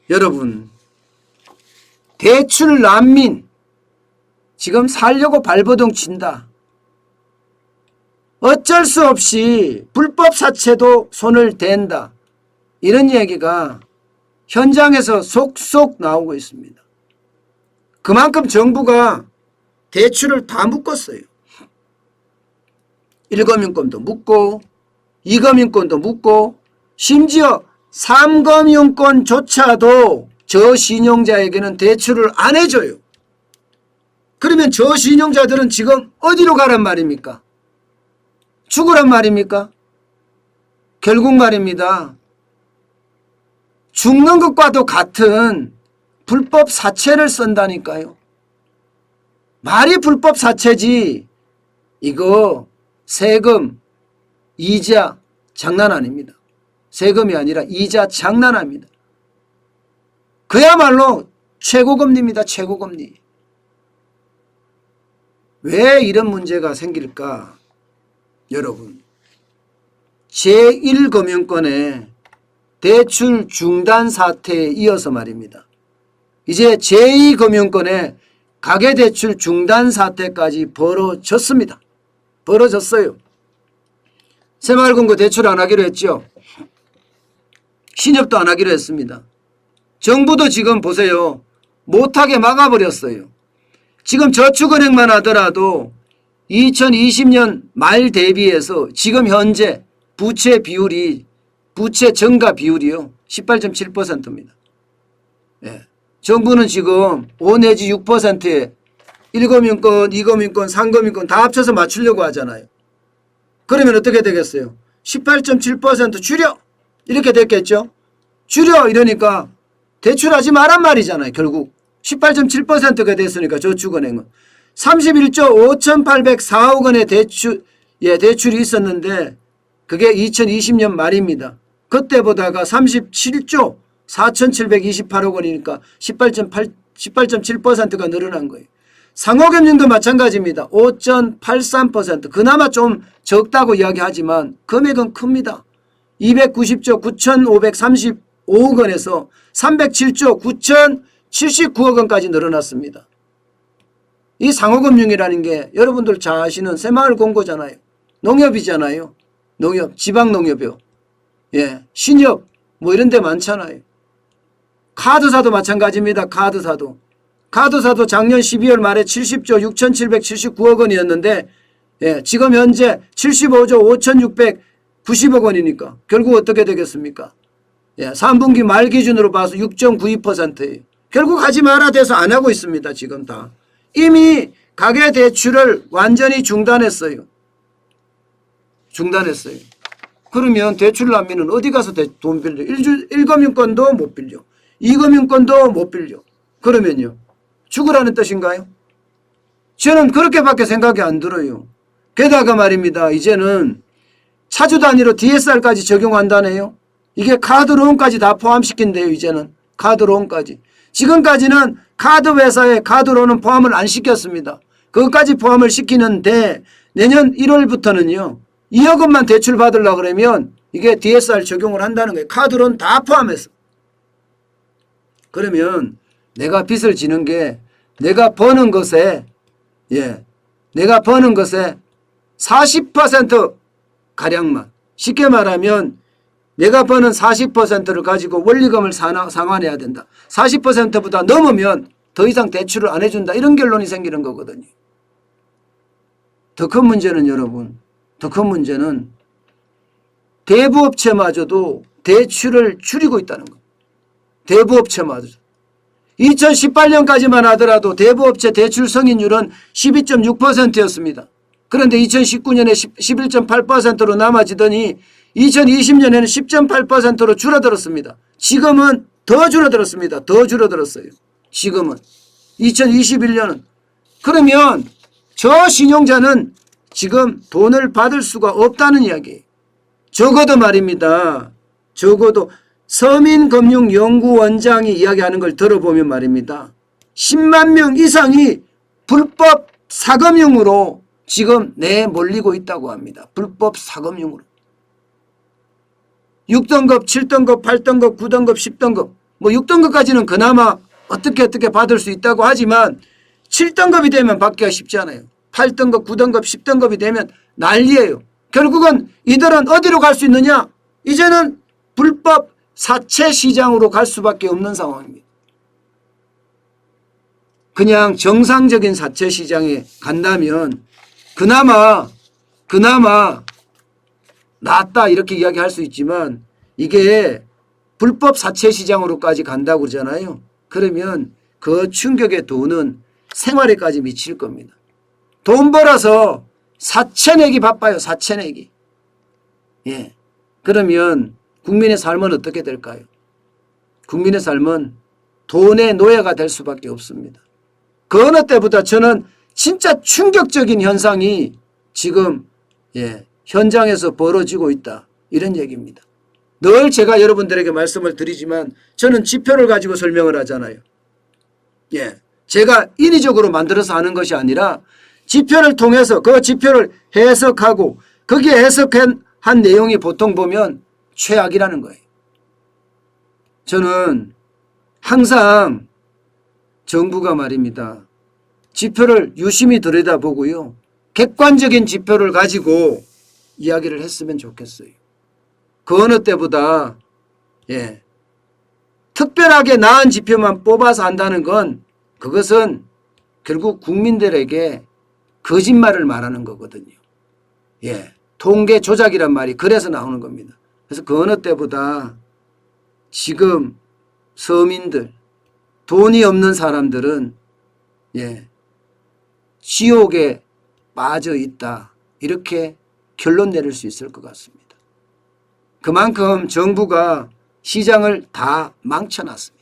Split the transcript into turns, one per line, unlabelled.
여러분, 대출 난민 지금 살려고 발버둥 친다. 어쩔 수 없이 불법 사채도 손을 댄다. 이런 얘기가 현장에서 속속 나오고 있습니다. 그만큼 정부가 대출을 다 묶었어요. 1금융권도 묶고 2금융권도 묶고 심지어 3금융권조차도 저신용자에게는 대출을 안 해줘요. 그러면 저신용자들은 지금 어디로 가란 말입니까? 죽으란 말입니까? 결국 말입니다. 죽는 것과도 같은 불법 사채를 쓴다니까요. 말이 불법 사채지 이거 세금, 이자 장난 아닙니다. 세금이 아니라 이자 장난 아닙니다. 그야말로 최고금리입니다. 최고금리. 왜 이런 문제가 생길까? 여러분, 제1금융권의 대출 중단 사태에 이어서 말입니다. 이제 제2금융권의 가계대출 중단 사태까지 벌어졌습니다. 벌어졌어요. 새마을금고 대출 안 하기로 했죠. 신협도 안 하기로 했습니다. 정부도 지금 보세요. 못하게 막아버렸어요. 지금 저축은행만 하더라도 2020년 말 대비해서 지금 현재 부채 증가 비율이요. 18.7%입니다. 예. 정부는 지금 5 내지 6%에 1금융권, 2금융권, 3금융권 다 합쳐서 맞추려고 하잖아요. 그러면 어떻게 되겠어요? 18.7% 줄여! 이렇게 됐겠죠? 줄여! 이러니까 대출하지 말란 말이잖아요. 결국 18.7%가 됐으니까 저축은행은 31조 5,804억 원의 대출이 있었는데 그게 2020년 말입니다. 그때보다가 37조 4,728억 원이니까 18.7%가 늘어난 거예요. 상호금융도 마찬가지입니다. 5.83%. 그나마 좀 적다고 이야기하지만 금액은 큽니다. 290조 9,535억 원에서 307조 9,079억 원까지 늘어났습니다. 이 상호금융이라는 게 여러분들 잘 아시는 새마을금고잖아요. 농협이잖아요. 농협, 지방농협이요. 예, 신협 뭐 이런 데 많잖아요. 카드사도 마찬가지입니다. 카드사도 작년 12월 말에 70조 6,779억 원이었는데 예, 지금 현재 75조 5,690억 원이니까 결국 어떻게 되겠습니까? 예, 3분기 말 기준으로 봐서 6.92%예요. 결국 하지 말아 돼서 안 하고 있습니다. 지금 다. 이미 가계대출을 완전히 중단했어요. 그러면 대출 난민은 어디 가서 돈 빌려? 1금융권도 못 빌려. 2금융권도 못 빌려. 그러면요. 죽으라는 뜻인가요? 저는 그렇게밖에 생각이 안 들어요. 게다가 말입니다. 이제는 차주 단위로 DSR까지 적용한다네요. 이게 카드론까지 다 포함시킨대요. 이제는 카드론까지. 지금까지는 카드 회사에 카드론은 포함을 안 시켰습니다. 그것까지 포함을 시키는데 내년 1월부터는요. 2억 원만 대출 받으려고 그러면 이게 DSR 적용을 한다는 거예요. 카드론 다 포함해서. 그러면 내가 빚을 지는 게 내가 버는 것에 40% 가량만. 쉽게 말하면 내가 버는 40%를 가지고 원리금을 상환해야 된다. 40%보다 넘으면 더 이상 대출을 안 해준다. 이런 결론이 생기는 거거든요. 더 큰 문제는 여러분, 대부업체마저도 대출을 줄이고 있다는 거예요. 대부업체마저. 2018년까지만 하더라도 대부업체 대출 성인율은 12.6%였습니다. 그런데 2019년에 11.8%로 남아지더니 2020년에는 10.8%로 줄어들었습니다. 지금은 더 줄어들었습니다. 더 줄어들었어요. 지금은. 2021년은. 그러면 저 신용자는 지금 돈을 받을 수가 없다는 이야기예요. 적어도 말입니다. 적어도 서민금융연구원장이 이야기하는 걸 들어보면 말입니다. 10만 명 이상이 불법 사금융으로 지금 내몰리고 있다고 합니다. 불법 사금융으로. 6등급, 7등급, 8등급, 9등급, 10등급 뭐 6등급까지는 그나마 어떻게 받을 수 있다고 하지만 7등급이 되면 받기가 쉽지 않아요. 8등급, 9등급, 10등급이 되면 난리예요. 결국은 이들은 어디로 갈 수 있느냐? 이제는 불법 사채 시장으로 갈 수밖에 없는 상황입니다. 그냥 정상적인 사채 시장에 간다면 그나마 낫다 이렇게 이야기할 수 있지만 이게 불법 사채 시장으로까지 간다고 그러잖아요. 그러면 그 충격의 돈은 생활에까지 미칠 겁니다. 돈 벌어서 사채 내기 바빠요. 사채 내기. 예. 그러면 국민의 삶은 어떻게 될까요? 국민의 삶은 돈의 노예가 될 수밖에 없습니다. 그 어느 때보다 저는 진짜 충격적인 현상이 지금 현장에서 벌어지고 있다. 이런 얘기입니다. 늘 제가 여러분들에게 말씀을 드리지만 저는 지표를 가지고 설명을 하잖아요. 제가 인위적으로 만들어서 하는 것이 아니라 지표를 통해서 그 지표를 해석하고 거기에 해석한 내용이 보통 보면 최악이라는 거예요. 저는 항상 정부가 말입니다. 지표를 유심히 들여다보고요. 객관적인 지표를 가지고 이야기를 했으면 좋겠어요. 그 어느 때보다 특별하게 나은 지표만 뽑아서 한다는 건 그것은 결국 국민들에게 거짓말을 말하는 거거든요. 통계 조작이란 말이 그래서 나오는 겁니다. 그래서 그 어느 때보다 지금 서민들, 돈이 없는 사람들은 지옥에 빠져 있다. 이렇게 결론 내릴 수 있을 것 같습니다. 그만큼 정부가 시장을 다 망쳐놨습니다.